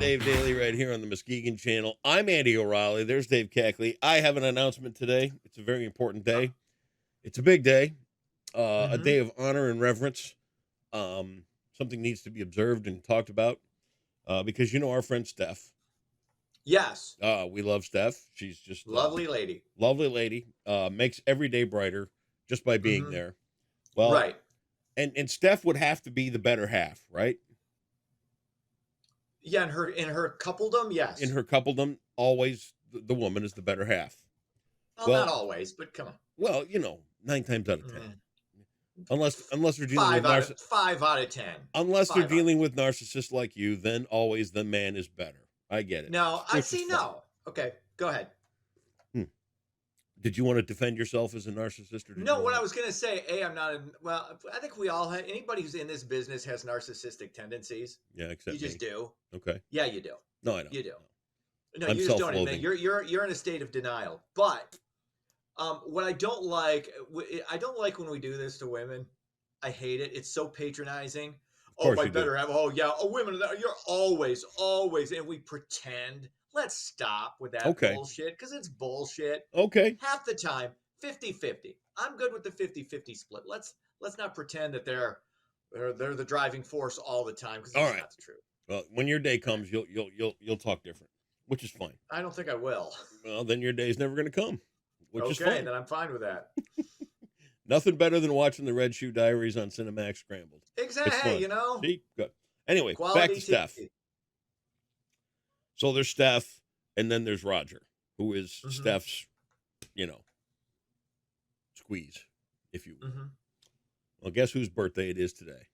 Dave Daly right here on the Muskegon channel. I'm Andy O'Reilly. There's Dave Cackley. I have an announcement today. It's a very important day. It's a big day, a day of honor and reverence. Something needs to be observed and talked about because you know our friend Steph. Yes. We love Steph. She's just lovely lady. Lovely lady. Makes every day brighter just by being there. Well, right. And Steph would have to be the better half, right? Yeah, in her coupledom, yes. In her coupledom, always the woman is the better half. Well, not always, but come on. Well, 9 times out of 10. Unless they're dealing with 5 out of 10. Unless they're dealing with narcissists like you, then always the man is better. I get it. No, I see. No. Okay, go ahead. Did you want to defend yourself as a narcissist? Or no, what I was going to say, I'm not. Well, I think we all have. Anybody who's in this business has narcissistic tendencies. Yeah, except you just me. do. Okay. Yeah, you do. No, I don't. You do. No, you just don't admit. You're in a state of denial. But what I don't like when we do this to women. I hate it. It's so patronizing. Oh, my better have. Oh, yeah. Oh, women, you're always, and we pretend. Let's stop with that bullshit because it's bullshit. Okay. Half the time, 50-50. I'm good with the 50-50 split. Let's not pretend that they're the driving force all the time because that's not the truth. Well, when your day comes, you'll talk different, which is fine. I don't think I will. Well, then your day's never going to come, which is fine. Then I'm fine with that. Nothing better than watching the Red Shoe Diaries on Cinemax Scrambled. Exactly. See? Good. Anyway, quality back to TV. Steph. So there's Steph, and then there's Roger, who is Steph's, squeeze, if you will. Well, guess whose birthday it is today?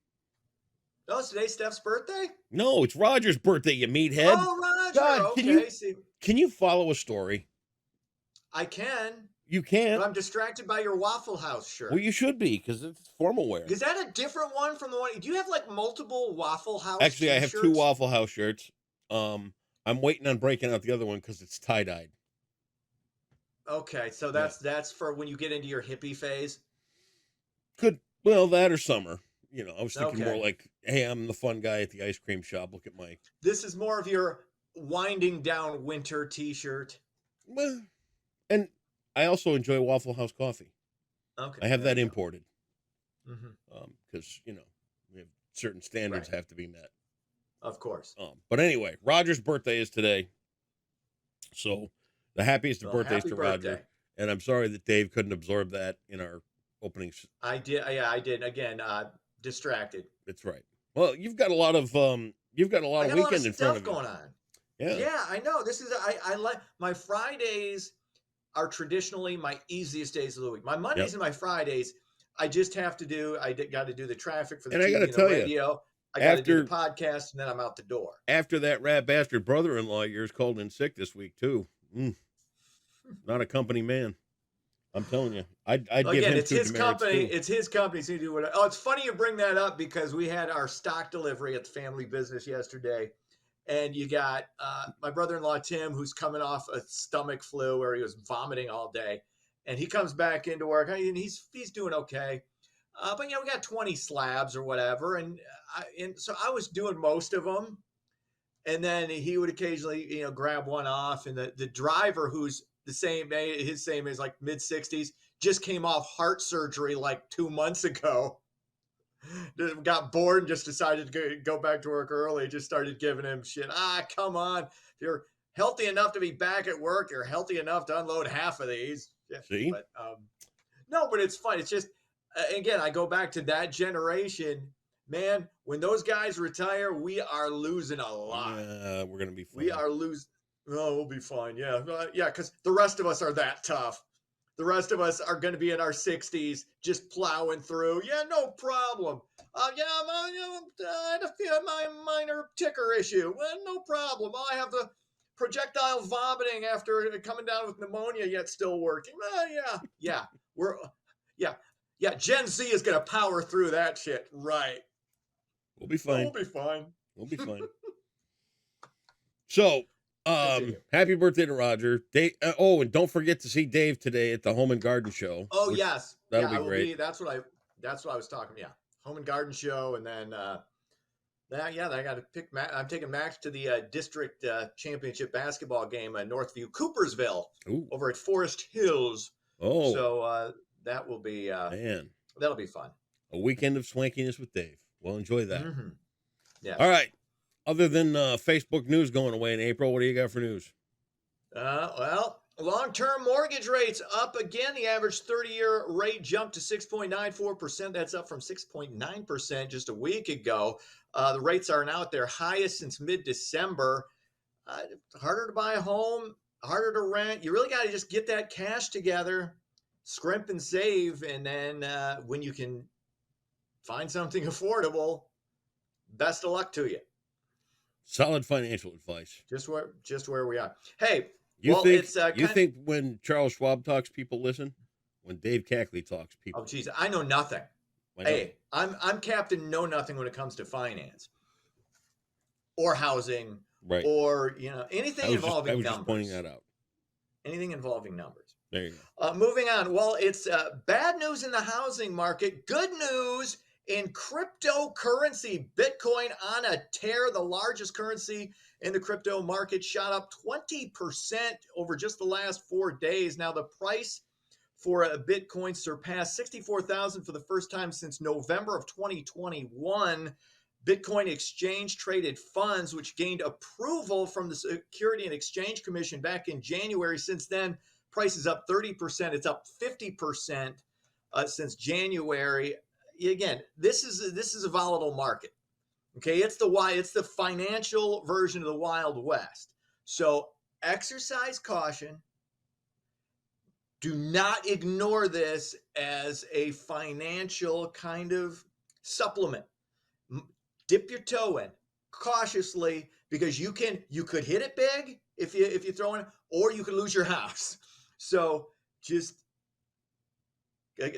Oh, today's Steph's birthday? No, it's Roger's birthday, you meathead. Oh, Roger. God, okay. Can you follow a story? I can. You can. But I'm distracted by your Waffle House shirt. Well, you should be, because it's formal wear. Is that a different one from the one? Do you have like multiple Waffle House Actually, t-shirts? I have 2 Waffle House shirts. I'm waiting on breaking out the other one because it's tie-dyed. Okay, so that's for when you get into your hippie phase? Well, that or summer. I was thinking more like, hey, I'm the fun guy at the ice cream shop. Look at my... This is more of your winding down winter t-shirt. Well, and I also enjoy Waffle House coffee. Okay. I have that imported. Because, we have certain standards have to be met. Of course. But anyway, Roger's birthday is today. So the happiest of birthdays to Roger. And I'm sorry that Dave couldn't absorb that in our openings. I did. Yeah, I did. Again, distracted. That's right. Well, you've got a lot of weekend in front of you. Going on. Yeah, I know. This is I like my Fridays are traditionally my easiest days of the week. My Mondays and my Fridays, I just have to do. Got to do the traffic for the TV and the radio. I got to do the podcast, and then I'm out the door. After that rat bastard brother-in-law of yours called in sick this week too. Not a company man. I'm telling you, I'd give him it's his company. Too. It's his company. So you do what? Oh, it's funny you bring that up because we had our stock delivery at the family business yesterday. And you got my brother-in-law, Tim, who's coming off a stomach flu where he was vomiting all day. And he comes back into work and he's doing okay. But, we got 20 slabs or whatever. And so I was doing most of them. And then he would occasionally, grab one off. And the driver, who's the same age, his same age, like mid-60s, just came off heart surgery like 2 months ago. Got bored and just decided to go back to work early. Just started giving him shit. Come on. If you're healthy enough to be back at work, you're healthy enough to unload half of these. Yeah, see? But, no, but it's fun. It's just, again, I go back to that generation. Man, when those guys retire, we are losing a lot. Yeah, we're going to be fine. We are losing. Oh, we'll be fine. Yeah. Yeah, because the rest of us are that tough. The rest of us are going to be in our 60s, just plowing through. Yeah, no problem. I had my minor ticker issue. Well, no problem. I have the projectile vomiting after coming down with pneumonia, yet still working. Yeah. Gen Z is going to power through that shit. Right. We'll be fine. We'll be fine. So, happy birthday to Roger. Dave, and don't forget to see Dave today at the Home and Garden Show. Oh, yes. That'll be great. That's what I was talking. Yeah. Home and Garden Show. And then Yeah, I got to pick. I'm taking Max to the district championship basketball game at Northview Coopersville Ooh. over at Forest Hills. Oh, So that will be man. that'll be fun. A weekend of swankiness with Dave. Well, enjoy that. Mm-hmm. Yeah. All right. Other than Facebook news going away in April, what do you got for news? Well, long-term mortgage rates up again. The average 30-year rate jumped to 6.94%. That's up from 6.9% just a week ago. The rates are now at their highest since mid-December. Harder to buy a home, harder to rent. You really got to just get that cash together, scrimp and save, and then when you can find something affordable, best of luck to you. Solid financial advice. Just where we are. Hey, You think when Charles Schwab talks, people listen? When Dave Cackley talks, people. Oh, geez, I know nothing. Hey, I'm Captain Know Nothing when it comes to finance or housing, right? Or anything involving numbers. Just pointing that out. Anything involving numbers. There you go. Moving on. Well, it's bad news in the housing market. Good news in cryptocurrency. Bitcoin on a tear. The largest currency in the crypto market shot up 20% over just the last 4 days. Now, the price for a Bitcoin surpassed 64,000 for the first time since November of 2021. Bitcoin exchange traded funds, which gained approval from the Security and Exchange Commission back in January. Since then, price is up 30%. It's up 50% since January. Again, this is a volatile market. Okay, it's the financial version of the Wild West. So exercise caution. Do not ignore this as a financial kind of supplement. Dip your toe in cautiously, because you could hit it big if you throw in, or you could lose your house. So just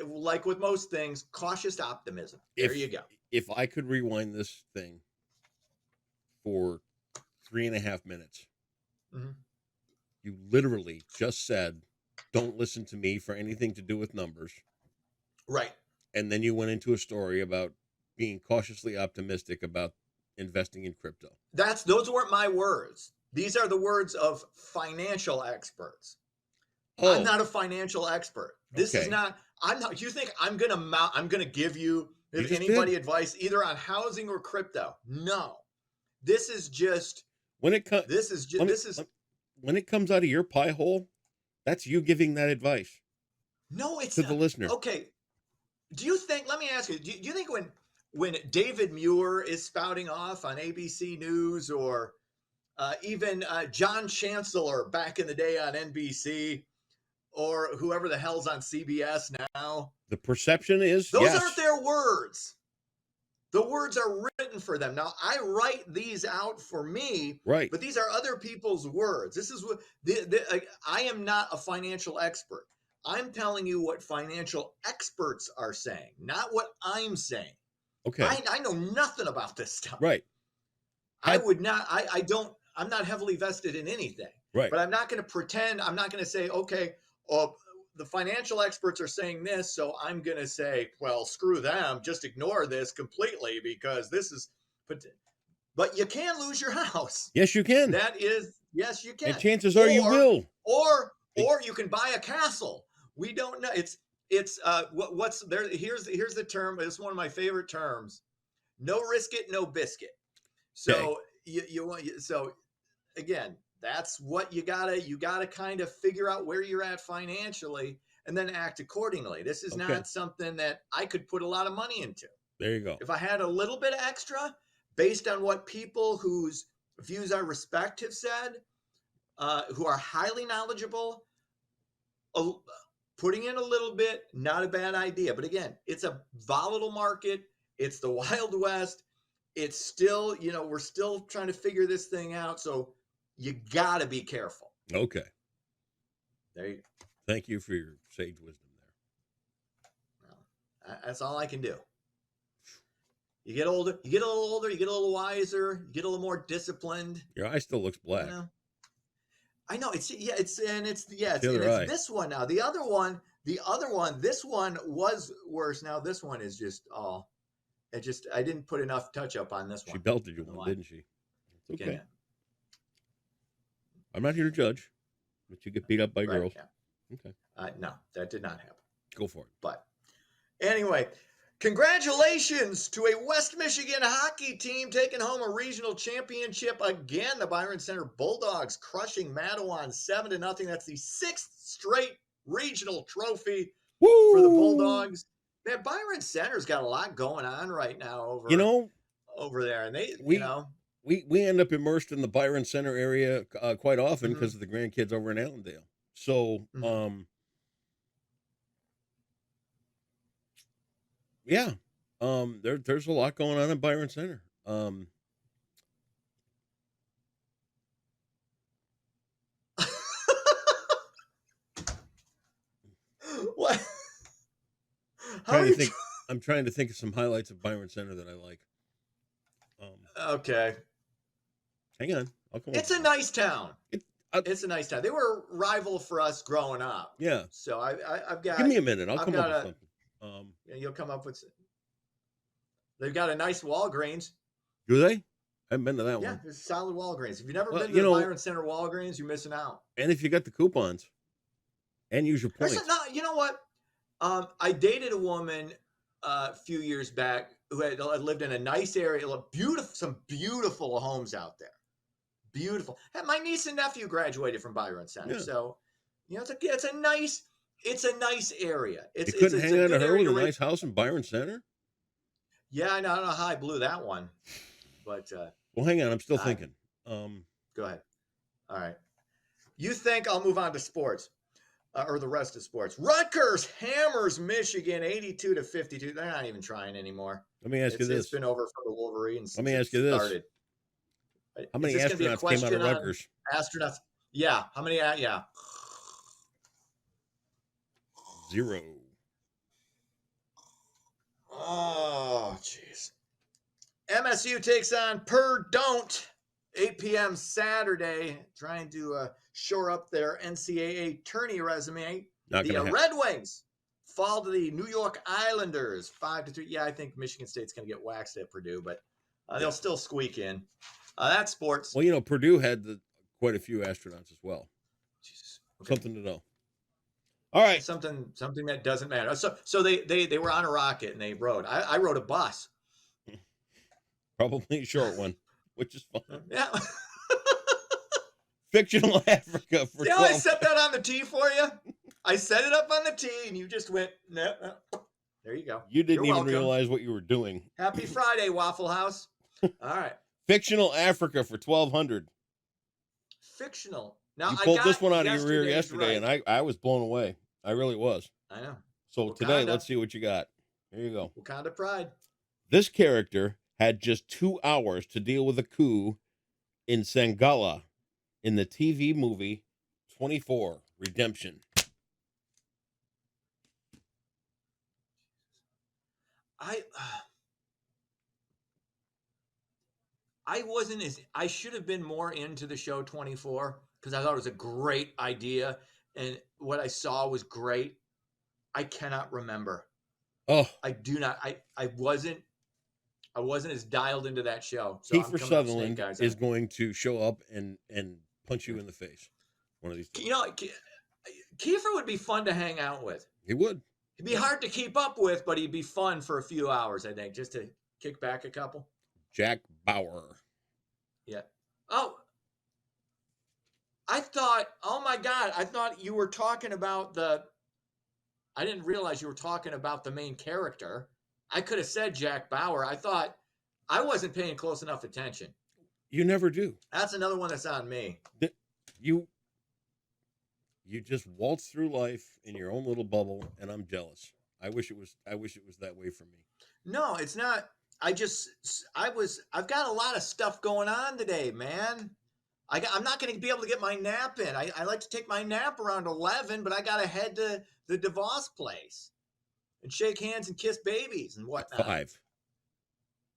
like with most things, cautious optimism. There you go. If I could rewind this thing for 3.5 minutes, you literally just said, "Don't listen to me for anything to do with numbers." Right. And then you went into a story about being cautiously optimistic about investing in crypto. Those weren't my words. These are the words of financial experts. Oh. I'm not a financial expert. This is not. I'm not. You think I'm gonna give you, if anybody, advice either on housing or crypto? No. This is just when it comes. When it comes out of your pie hole, that's you giving that advice. No, it's to the listener. Okay. Do you think? Let me ask you. Do you think when David Muir is spouting off on ABC News, or even John Chancellor back in the day on NBC, or whoever the hell's on CBS now, the perception is those aren't their words. The words are written for them. Now, I write these out for me, right? But these are other people's words. This is what I am not a financial expert. I'm telling you what financial experts are saying, not what I'm saying. Okay. I know nothing about this stuff. Right. I would not. I'm not heavily vested in anything. Right. But I'm not going to pretend. I'm not going to say, okay, the financial experts are saying this, so I'm going to say, well, screw them. Just ignore this completely because this is. But you can lose your house. Yes, you can. Yes, you can. And chances are you will. Or you can buy a castle. We don't know. It's what's there. Here's the term. It's one of my favorite terms. No risk it, no biscuit. So so again, that's what you gotta kind of figure out where you're at financially and then act accordingly. This is not something that I could put a lot of money into. There you go. If I had a little bit of extra, based on what people whose views I respect have said, who are highly knowledgeable, putting in a little bit, not a bad idea. But again, it's a volatile market. It's the Wild West. It's still, we're still trying to figure this thing out. So you got to be careful. Okay. There you go. Thank you for your sage wisdom there. Well, that's all I can do. You get older, you get a little older, you get a little wiser, you get a little more disciplined. Your eye still looks black. I know it's this one now. The other one, this one was worse. Now this one is just I didn't put enough touch up on this She one. belted you I don't know one, why. didn't she? It's Again, okay. I'm not here to judge, but you get beat up by right? girls. Yeah. Okay, No, that did not happen. go for it. But anyway, congratulations to a West Michigan hockey team taking home a regional championship again. The Byron Center Bulldogs crushing Mattawan 7-0. That's the 6th straight regional trophy Woo! for the Bulldogs. Man, Byron Center's got a lot going on right now over there, and they, we end up immersed in the Byron Center area quite often Mhm. because of the grandkids over in Allendale. So, Mhm. yeah, there's a lot going on in Byron Center. What? How Trying are to you? think. I'm trying to think of some highlights of Byron Center that I like. Okay. Hang on, I'll come. It's a nice town. I- It's a nice town. They were a rival for us growing up. yeah. So I've got. Give me a minute. I'll I've come up got with something. You'll come up with. They've got a nice Walgreens. Do they? I haven't been to that Yeah, one. there's solid Walgreens. If you've never Well, been to the Byron Center Walgreens, you're missing out. And if you got the coupons, and use your points. You know what? I dated a woman a few years back who had lived in a nice area, some beautiful homes out there. Beautiful. And my niece and nephew graduated from Byron Center, so it's a nice area. You couldn't hang on to her with a nice house in Byron Center. Yeah, I don't know how I blew that one, but well, hang on, I'm still thinking. Go ahead. All right, you think I'll move on to sports, or the rest of sports? Rutgers hammers Michigan 82-52. They're not even trying anymore. Let me ask you this: it's been over for the Wolverines. Let me ask you this: started. How many astronauts came out of Rutgers? Astronauts. Yeah. How many? Yeah. 0. Oh, jeez. MSU takes on Purdue. 8 p.m. Saturday, trying to shore up their NCAA tourney resume. The Red Wings fall to the New York Islanders 5-3. Yeah, I think Michigan State's going to get waxed at Purdue, but they'll still squeak in. That's sports. Well, Purdue had quite a few astronauts as well. Jesus. Okay. Something to know. All right. Something that doesn't matter. So they were on a rocket and they rode. I rode a bus. Probably a short one, which is fun. Yeah. Fictional Africa for. See how I set that on the tee for you? I set it up on the tee and you just went, no. There you go. You didn't even realize what you were doing. Happy Friday, Waffle House. All right. Fictional Africa for 1,200. Fictional. Now you pulled this one out of your rear yesterday, right. and I was blown away. I really was. I know. So today, let's see what you got. Here you go. Wakanda Pride. This character had just 2 hours to deal with a coup in Sangala in the TV movie 24 Redemption. I should have been more into the show 24 because I thought it was a great idea and what I saw was great. I cannot remember. Oh, I do not. I wasn't as dialed into that show. So Kiefer Sutherland is going to show up and punch you in the face. One of these days. Kiefer would be fun to hang out with. He would. He'd be hard to keep up with, but he'd be fun for a few hours, I think, just to kick back a couple. Jack Bauer. Yeah. Oh, oh my God, I thought you were talking about I didn't realize you were talking about the main character. I could have said Jack Bauer. I thought I wasn't paying close enough attention. You never do. That's another one that's on me. You just waltz through life in your own little bubble, and I'm jealous. I wish it was that way for me. No, it's not. I've got a lot of stuff going on today, man. I'm not going to be able to get my nap in. I like to take my nap around 11, but I got to head to the DeVos place and shake hands and kiss babies and whatnot. 5.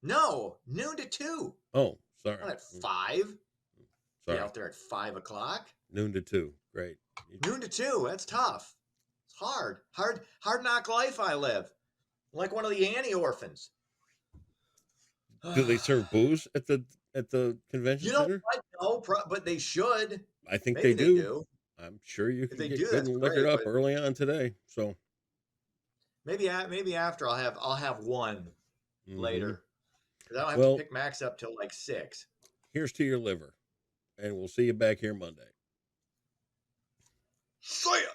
No, noon to 2. Oh, sorry. Not at 5. Sorry. Get out there at 5 o'clock. Noon to 2. Great. Noon to 2. That's tough. It's hard knock life I live. Like one of the Annie orphans. Do they serve booze at the convention You know center? what? No, but they should. I think Maybe they they do. do. I'm sure you If can they get do, good that's and liquored great. up But early on today. So, maybe after I'll have one mhm. later. 'Cause I don't have to Well, pick Max up till like 6. here's to your liver, and we'll see you back here Monday. See ya.